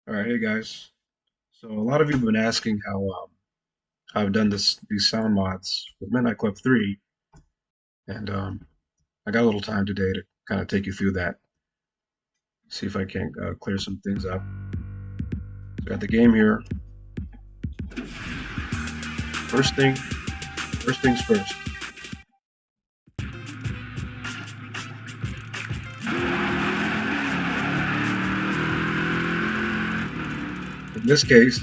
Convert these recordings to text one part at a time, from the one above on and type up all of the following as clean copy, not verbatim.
All right, hey guys. So a lot of you have been asking how I've done these sound mods with Midnight Club 3, and I got a little time today to kind of take you through that. See if I can clear some things up. So I got the game here. First things first. In this case,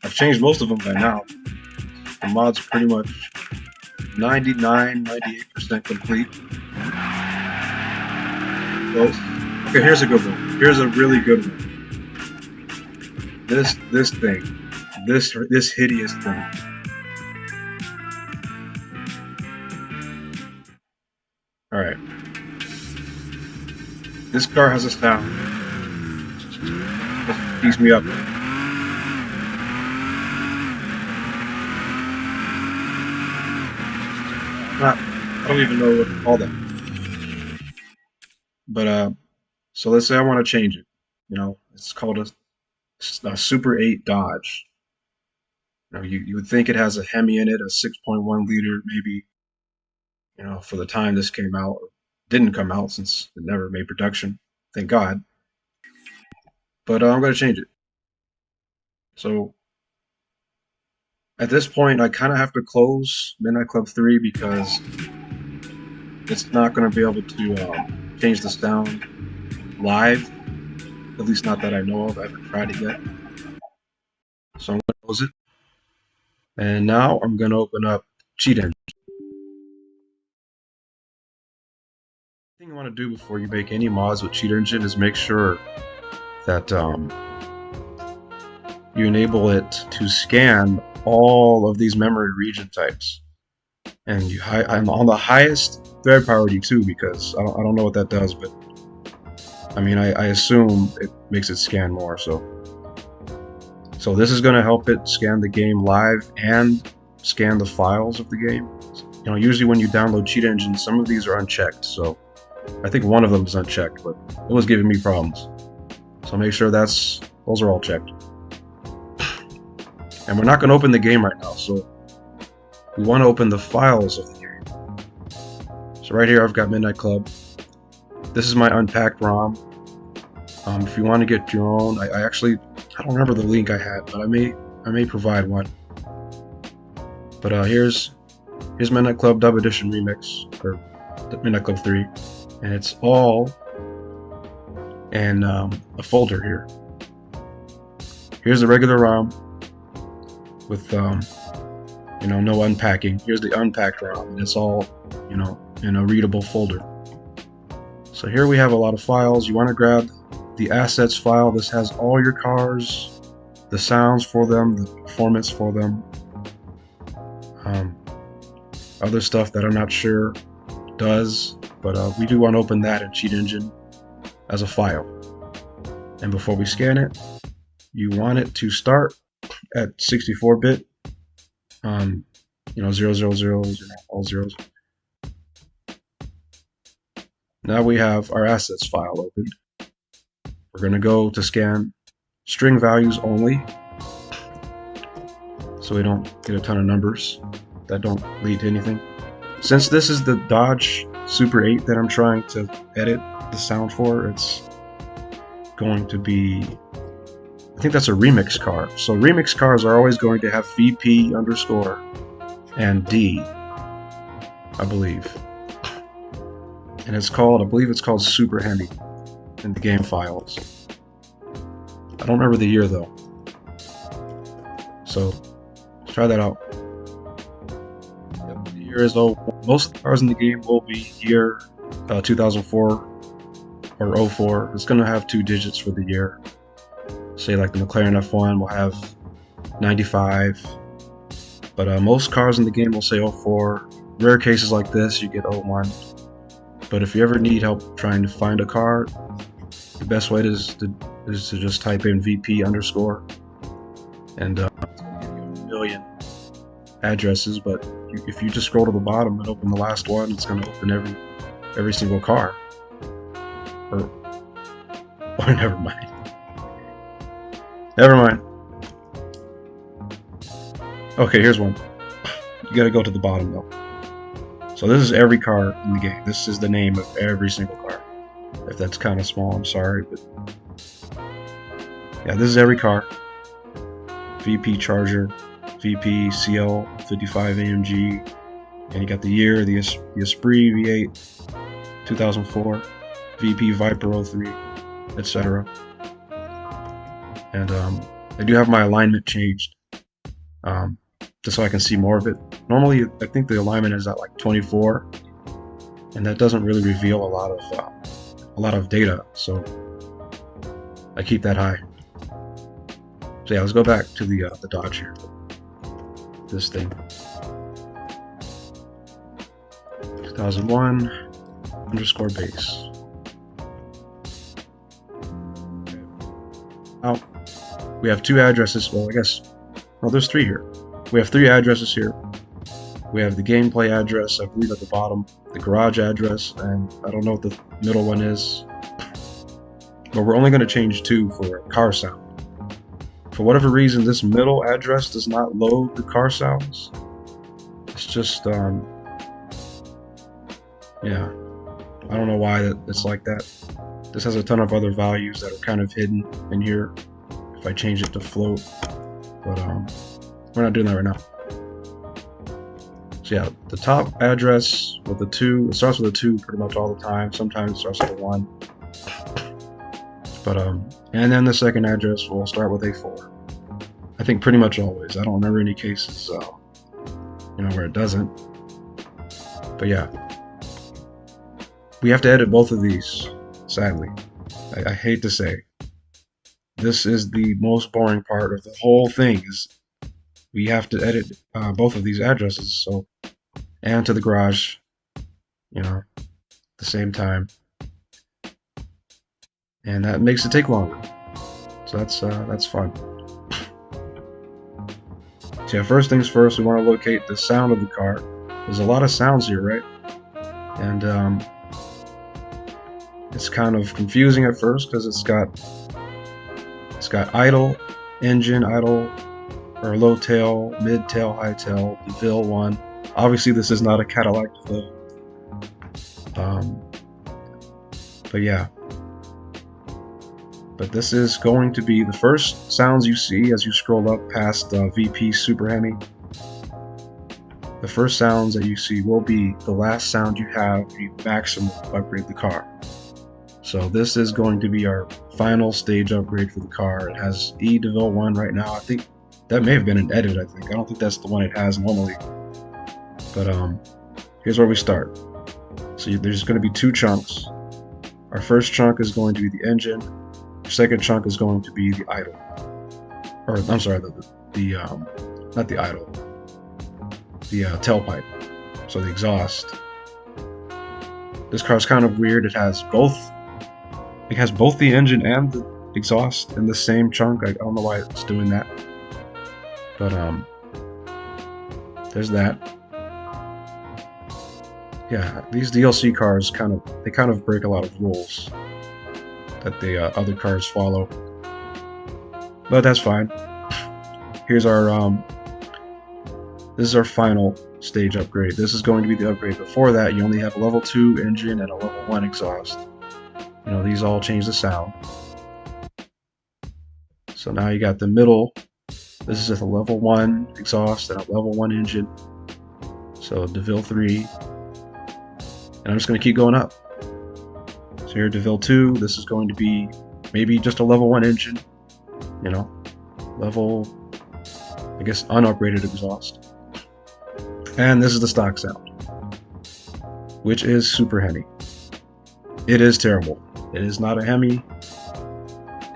I've changed most of them by now. The mod's pretty much 98% complete. Close. Okay, here's a good one. Here's a really good one. This thing. This hideous thing. All right. This car has a sound. That keeps me up. I don't even know what to call that. But so let's say I want to change it. It's called a Super 8 Dodge. You would think it has a Hemi in it, a 6.1 liter, maybe. For the time this came out, or didn't come out since it never made production. Thank God. But I'm going to change it. So at this point, I kind of have to close Midnight Club 3 because it's not going to be able to change the sound live. At least not that I know of. I haven't tried it yet. So I'm going to close it. And now I'm going to open up Cheat Engine. The thing you want to do before you make any mods with Cheat Engine is make sure that you enable it to scan all of these memory region types. And I'm on the highest thread priority too, because I don't know what that does, but I mean I assume it makes it scan more. So this is going to help it scan the game live and scan the files of the game. Usually when you download Cheat Engine, some of these are unchecked. So I think one of them is unchecked, but it was giving me problems. So make sure those are all checked. And we're not going to open the game right now, so we want to open the files of the game. So right here I've got Midnight Club. This is my unpacked ROM. If you want to get your own, I don't remember the link I had, but I may provide one. But here's Midnight Club Dub Edition Remix, or Midnight Club 3, and it's all in a folder here. Here's the regular ROM with no unpacking. Here's the unpacked ROM, and it's all in a readable folder. So here we have a lot of files. You want to grab the assets file. This has all your cars, the sounds for them, the performance for them, other stuff that I'm not sure does, but we do want to open that in Cheat Engine as a file. And before we scan it, you want it to start at 64-bit, 000, all zeros. Now we have our assets file opened. We're going to go to scan string values only, so we don't get a ton of numbers that don't lead to anything. Since this is the Dodge Super 8 that I'm trying to edit the sound for, it's going to be, I think that's a remix car. So remix cars are always going to have VP underscore and D, I believe. And I believe it's called Super Hemi in the game files. I don't remember the year though. So let's try that out. Yep, the year is most of the cars in the game will be year 2004 or 04. It's going to have 2 digits for the year. Say like the McLaren F1 will have 95, but most cars in the game will say 04. Rare cases like this, you get 01. But if you ever need help trying to find a car, the best way is to just type in VP underscore, and it's going to give you a million addresses. But if you just scroll to the bottom and open the last one, it's going to open every single car. Or never mind. Never mind. Okay, here's one. You gotta go to the bottom though. So this is every car in the game. This is the name of every single car. If that's kind of small, I'm sorry, but yeah, this is every car. VP Charger, VP CL 55 AMG, and you got the year, the Esprit V8 2004, VP Viper 03, etc. And I do have my alignment changed, just so I can see more of it. Normally, I think the alignment is at like 24, and that doesn't really reveal a lot of data, so I keep that high. So yeah, let's go back to the Dodge here. This thing, 2001 _ base. Now we have two addresses. Well, I guess, well, there's three here. We have three addresses here. We have the gameplay address, I believe, at the bottom, the garage address, and I don't know what the middle one is, but we're only going to change two for car sound. For whatever reason, this middle address does not load the car sounds. It's just, yeah, I don't know why it's like that. This has a ton of other values that are kind of hidden in here if I change it to float, but we're not doing that right now. So yeah, the top address with the 2, it starts with a 2 pretty much all the time. Sometimes it starts with a 1. But and then the second address will start with a 4. I think pretty much always. I don't remember any cases, where it doesn't. But yeah, we have to edit both of these. Sadly, I hate to say, this is the most boring part of the whole thing. Is we have to edit both of these addresses, so, and to the garage, at the same time, and that makes it take longer. So that's fun. So yeah, first things first, we want to locate the sound of the car. There's a lot of sounds here, right? And it's kind of confusing at first because it's got idle, engine, idle, or low tail, mid tail, high tail, DeVille 1. Obviously this is not a Cadillac DeVille. But yeah. But this is going to be the first sounds you see as you scroll up past VP Super Hemi. The first sounds that you see will be the last sound you have when you maximum upgrade the car. So this is going to be our final stage upgrade for the car. It has E DeVille 1 right now. I think that may have been an edit, I don't think that's the one it has normally. But here's where we start. So there's going to be two chunks. Our first chunk is going to be the engine. Our second chunk is going to be the idle. Or I'm sorry, not the idle. The tailpipe. So the exhaust. This car's kind of weird. It has both the engine and the exhaust in the same chunk. I don't know why it's doing that. But there's that. Yeah, these DLC cars kind of break a lot of rules that the other cars follow. But that's fine. Here's our this is our final stage upgrade. This is going to be the upgrade. Before that, you only have a level 2 engine and a level 1 exhaust. These all change the sound. So now you got the middle. This is a level 1 exhaust and a level 1 engine. So DeVille 3. And I'm just going to keep going up. So here, DeVille 2, this is going to be maybe just a level 1 engine. Level, I guess, unupgraded exhaust. And this is the stock sound, which is Super Hemi. It is terrible. It is not a Hemi.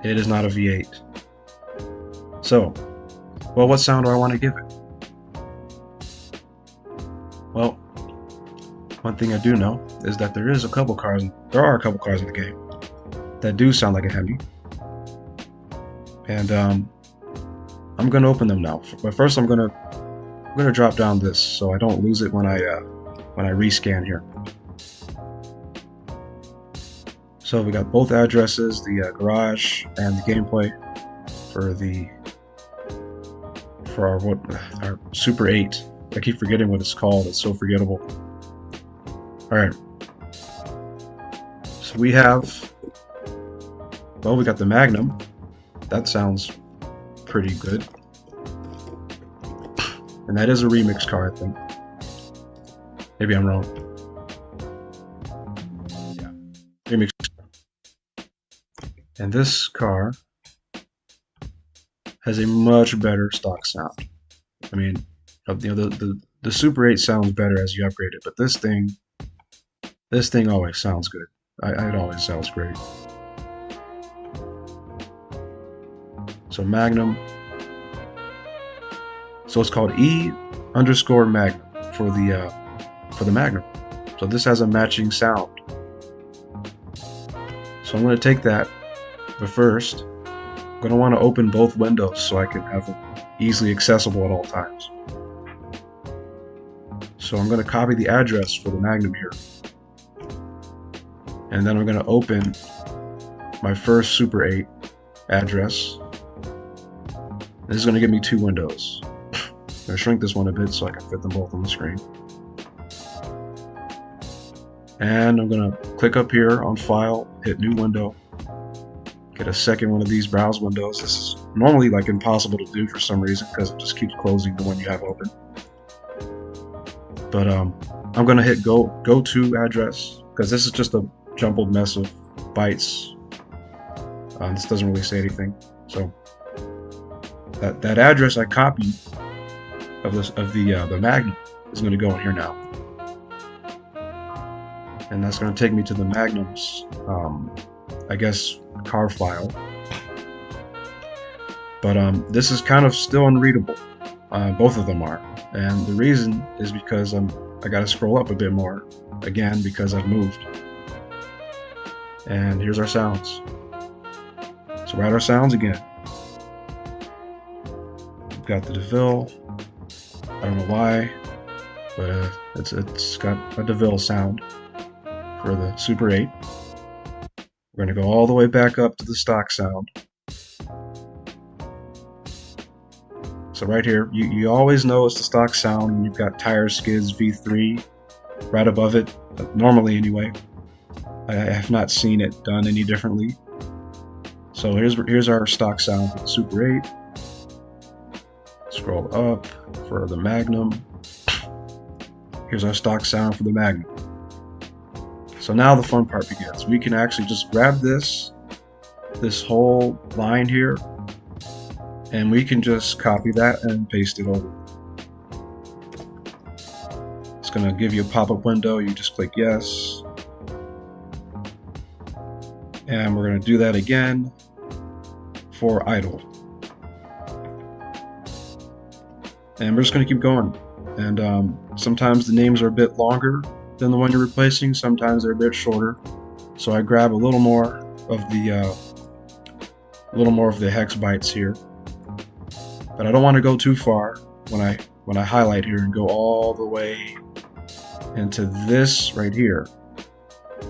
It is not a V8. So, well, what sound do I want to give it? Well, one thing I do know is that there are a couple cars in the game that do sound like a Hemi. And I'm gonna open them now. But first I'm gonna drop down this so I don't lose it when I rescan here. So we got both addresses, the garage and the gameplay. for our Super 8. I keep forgetting what it's called. It's so forgettable. All right. So we have, well, we got the Magnum. That sounds pretty good. And that is a remix car, I think. Maybe I'm wrong. Yeah, remix. And this car has a much better stock sound. I mean, you know, the Super 8 sounds better as you upgrade it, but this thing always sounds good. It always sounds great. So Magnum. So it's called E_Magnum for the Magnum. So this has a matching sound. So I'm going to take that, but first I'm going to want to open both windows so I can have it easily accessible at all times. So I'm going to copy the address for the Magnum here, and then I'm going to open my first Super 8 address. This is going to give me two windows. I'm going to shrink this one a bit so I can fit them both on the screen. And I'm going to click up here on File, hit New Window, get a second one of these browse windows. This is normally like impossible to do for some reason because it just keeps closing the one you have open. But I'm going to hit Go To address because this is just a jumbled mess of bytes. This doesn't really say anything. So that address I copied of the Magnum is going to go in here now, and that's going to take me to the Magnum's I guess car file. But this is kind of still unreadable. Both of them are, and the reason is because I got to scroll up a bit more again because I've moved. And here's our sounds. So we're at our sounds again. We've got the DeVille. I don't know why, but it's got a DeVille sound for the Super 8. We're going to go all the way back up to the stock sound. So right here, you always know it's the stock sound when you've got Tire Skids V3 right above it, normally anyway. I have not seen it done any differently. So here's our stock sound for the Super 8. Scroll up for the Magnum. Here's our stock sound for the Magnum. So now the fun part begins. We can actually just grab this whole line here, and we can just copy that and paste it over. It's going to give you a pop-up window. You just click yes. And we're going to do that again for idle. And we're just going to keep going. And sometimes the names are a bit longer than the one you're replacing. Sometimes they're a bit shorter. So I grab a little more of the hex bytes here. But I don't want to go too far when I highlight here and go all the way into this right here,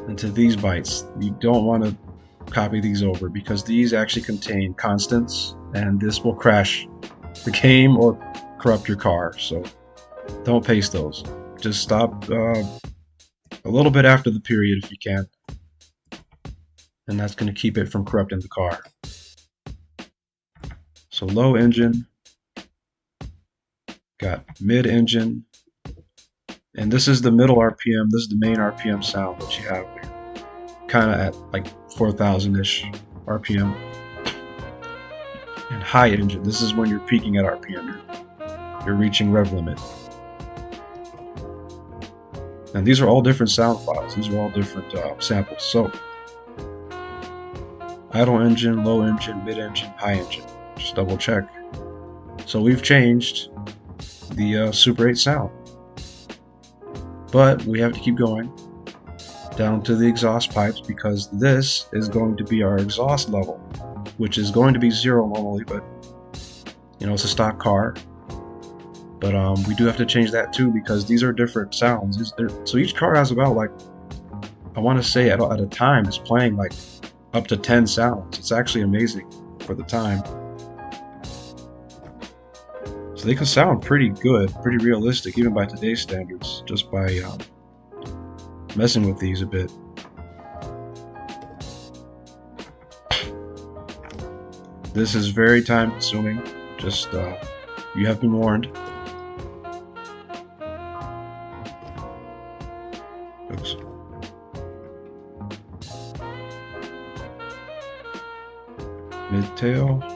into these bytes. You don't want to copy these over because these actually contain constants, and this will crash the game or corrupt your car. So don't paste those. Just stop a little bit after the period if you can, and that's going to keep it from corrupting the car. So low engine, got mid engine, and this is the middle RPM. This is the main RPM sound that you have here, kind of at like 4,000-ish RPM. And high engine, this is when you're peaking at RPM. You're reaching rev limit. And these are all different sound files. These are all different samples. So idle engine, low engine, mid engine, high engine. Just double check. So we've changed the Super 8 sound. But we have to keep going down to the exhaust pipes because this is going to be our exhaust level, which is going to be 0 normally, but you know, it's a stock car. But we do have to change that too because these are different sounds. So each car has about, like, I want to say at a time it's playing like up to 10 sounds. It's actually amazing for the time. So they can sound pretty good, pretty realistic, even by today's standards, just by messing with these a bit. This is very time consuming, just you have been warned. Oops. Mid-tail.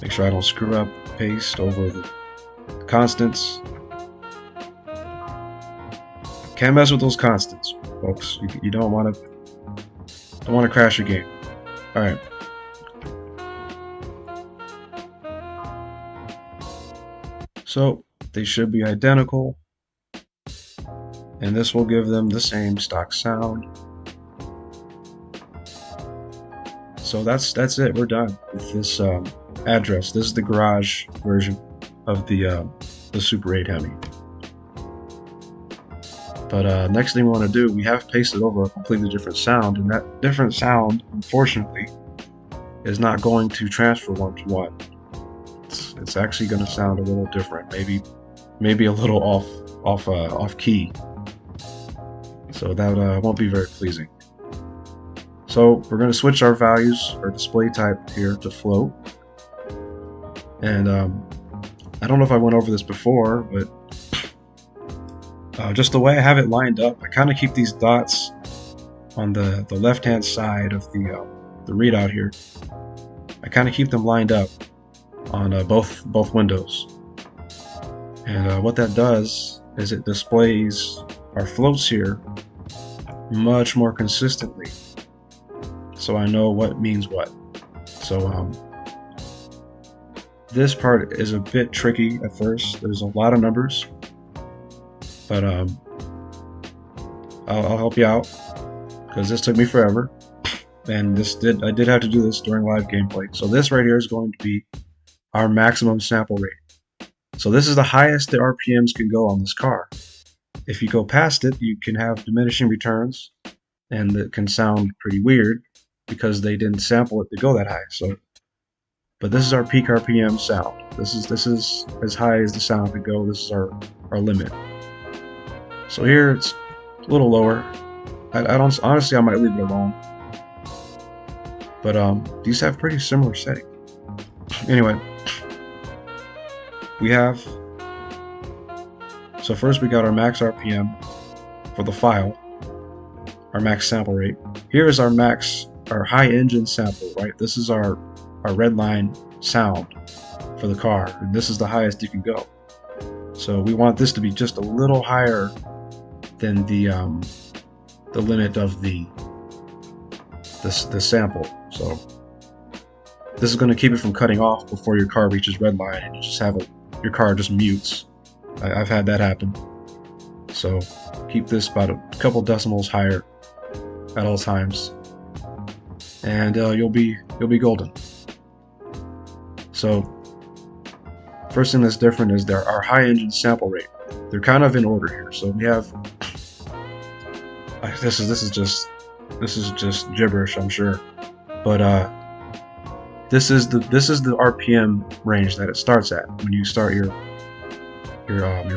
Make sure I don't screw up paste over the constants. Can't mess with those constants, folks. You don't want to crash your game. All right. So they should be identical, and this will give them the same stock sound. So that's it. We're done with this address. This is the garage version of the Super 8 Hemi. But next thing we want to do, we have pasted over a completely different sound, and that different sound, unfortunately, is not going to transfer one-to-one. It's actually going to sound a little different, maybe a little off key. So that won't be very pleasing. So we're going to switch our values, our display type here, to float. And I don't know if I went over this before, but just the way I have it lined up, I kind of keep these dots on the left-hand side of the readout here. I kind of keep them lined up on both windows. And what that does is it displays our floats here much more consistently, so I know what means what. So this part is a bit tricky at first. There's a lot of numbers, but I'll help you out, because this took me forever, and I did have to do this during live gameplay. So this right here is going to be our maximum sample rate. So this is the highest the RPMs can go on this car. If you go past it, you can have diminishing returns, and it can sound pretty weird because they didn't sample it to go that high. So, but this is our peak RPM sound. This is as high as the sound could go. This is our limit. So here it's a little lower. I don't honestly, I might leave it alone. But these have pretty similar settings. Anyway, we have. So first we got our max RPM for the file, our max sample rate. Here is our high engine sample, right? This is our red line sound for the car, and this is the highest you can go. So we want this to be just a little higher than the limit of the sample. So this is going to keep it from cutting off before your car reaches red line, and you just have your car just mutes. I've had that happen. So keep this about a couple decimals higher at all times, and you'll be golden. So first thing that's different is our high engine sample rate. They're kind of in order here. So we have this is just gibberish, I'm sure, but this is the RPM range that it starts at when you start your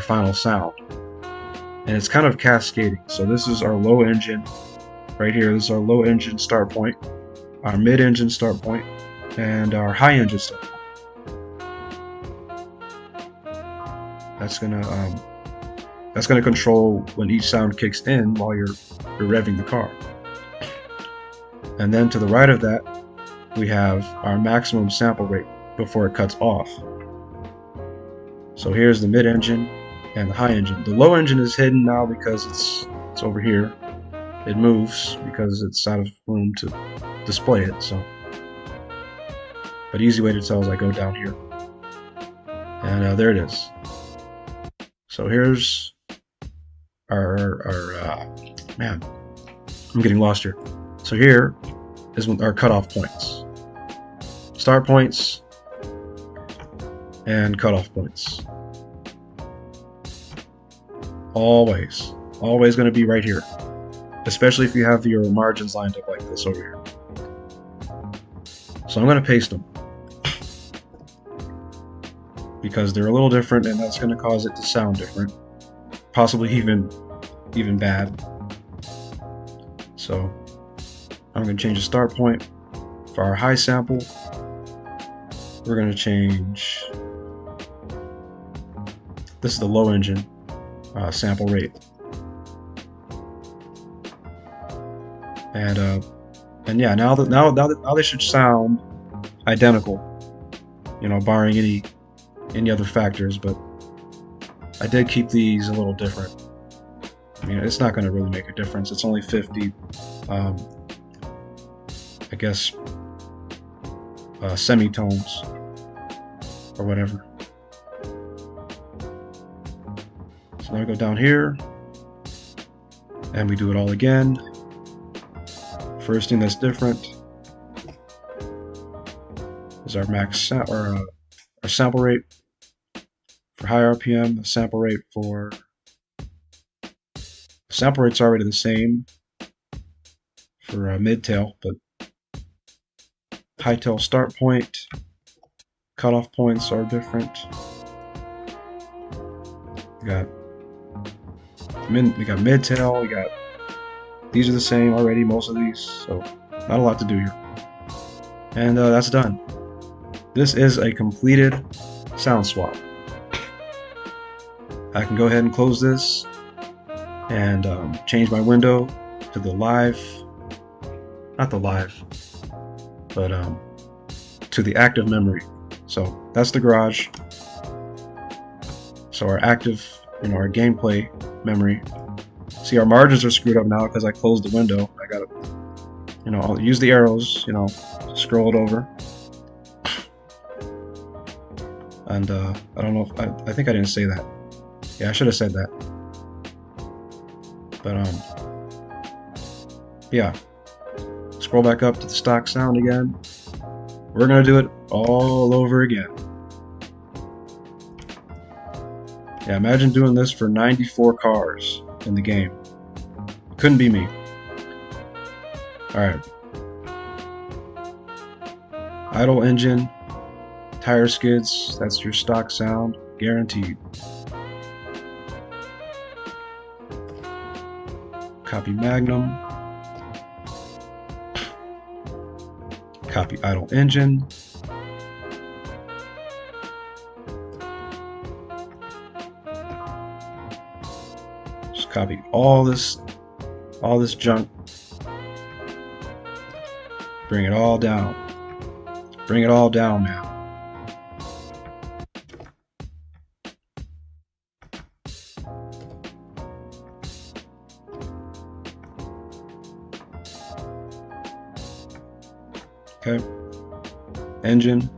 final sound, and it's kind of cascading. So this is our low engine right here. This is our low engine start point, our mid engine start point, and our high engine start point. That's gonna control when each sound kicks in while you're revving the car. And then to the right of that, we have our maximum sample rate before it cuts off. So here's the mid-engine and the high engine. The low engine is hidden now because it's over here. It moves because it's out of room to display it. So, but easy way to tell is I go down here, and there it is. So here's our man, I'm getting lost here. So here is our cutoff points, start points, and cutoff points. Always going to be right here, especially if you have your margins lined up like this over here. So I'm going to paste them because they're a little different, and that's going to cause it to sound different, possibly even bad. So I'm going to change the start point for our high sample. We're going to change, this is the low engine sample rate, and yeah, now they should sound identical, you know, barring any other factors. But I did keep these a little different. I mean, it's not going to really make a difference. It's only 50, I guess, semitones or whatever. So now we go down here and we do it all again. First thing that's different is our max our sample rate for high RPM. The sample rate's already the same for mid-tail, but high-tail start point, cutoff points are different. We got mid-tail, these are the same already, most of these, so not a lot to do here. And that's done. This is a completed sound swap. I can go ahead and close this and change my window to the live, not the live, but to the active memory. So that's the garage. So our active, you know, our gameplay memory. See, our margins are screwed up now because I closed the window. I gotta, you know, I'll use the arrows, you know, scroll it over. And I don't know if I think I didn't say that. Yeah, I should have said that. But yeah, scroll back up to the stock sound again. We're gonna do it all over again. Yeah, imagine doing this for 94 cars in the game. Couldn't be me. Alright. Idle engine, tire skids, that's your stock sound, guaranteed. Copy Magnum. Copy idle engine. Just copy all this junk. Bring it all down. Bring it all down, man. Okay. Engine.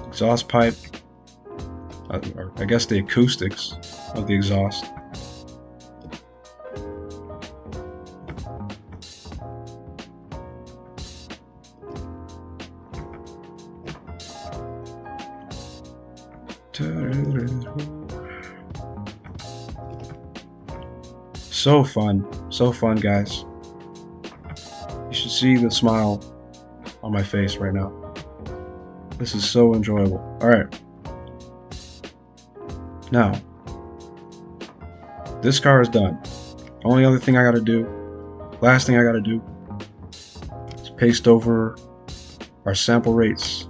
Exhaust pipe. Or I guess the acoustics of the exhaust. So fun, guys. You should see the smile on my face right now. This is so enjoyable. Alright. Now, this car is done. Only other thing I gotta do, last thing I gotta do, is paste over our sample rates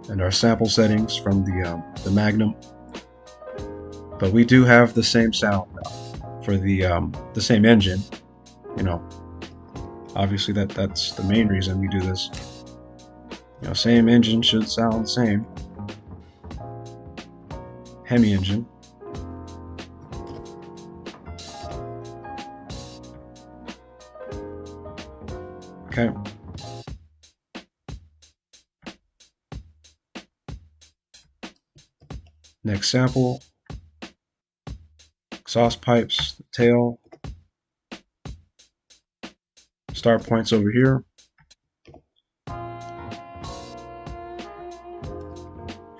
and our sample settings from the Magnum. But we do have the same sound now for the same engine. You know, obviously that's the main reason we do this. You know, same engine should sound the same. Hemi engine. Okay. Next sample. Exhaust pipes, the tail. Start points over here.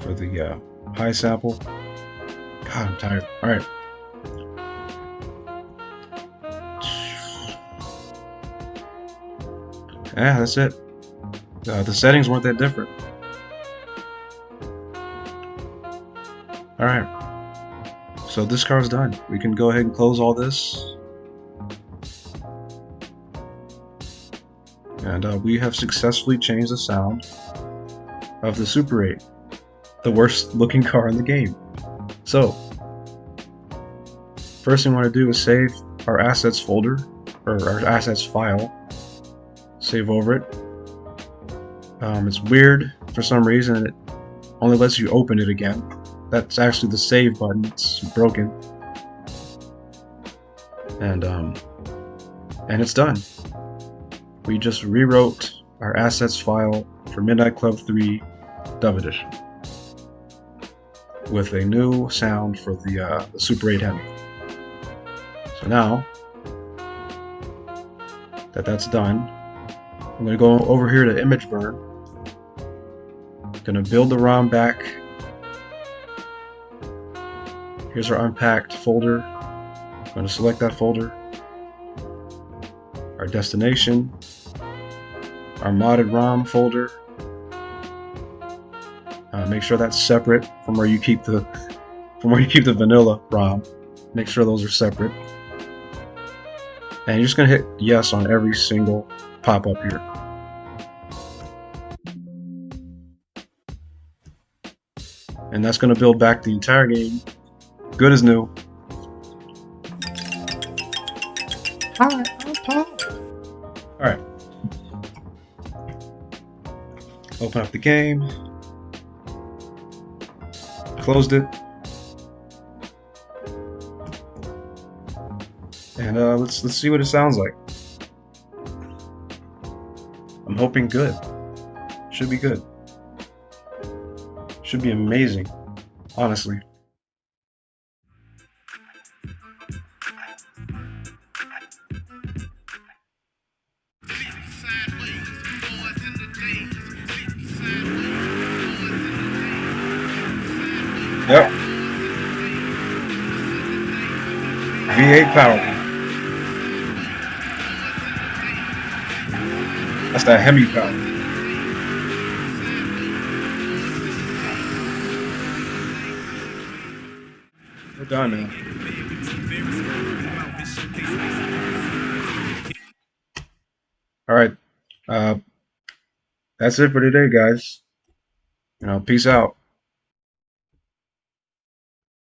For the high sample. God, I'm tired. Alright. Yeah, that's it. The settings weren't that different. Alright, so this car's done. We can go ahead and close all this. And we have successfully changed the sound of the Super 8, the worst looking car in the game. So, first thing we want to do is save our assets folder, or our assets file. Save over it. It's weird for some reason, it only lets you open it again. That's actually the save button, it's broken. And it's done. We just rewrote our assets file for Midnight Club 3 Dub Edition with a new sound for the Super 8 Hemi. So now that that's done, I'm going to go over here to ImageBurn. Going to build the ROM back. Here's our unpacked folder. I'm going to select that folder. Our destination. Our modded ROM folder. Make sure that's separate from where you keep the vanilla ROM. Make sure those are separate. And you're just going to hit yes on every single pop-up here. And that's going to build back the entire game, good as new. Hi, I'm Paul. Alright. Open up the game. Closed it. And let's see what it sounds like. I'm hoping good. Should be good. Should be amazing, honestly. Yep. V8 power. That's that Hemi power. We're done now. Alright. That's it for today, guys. Peace out.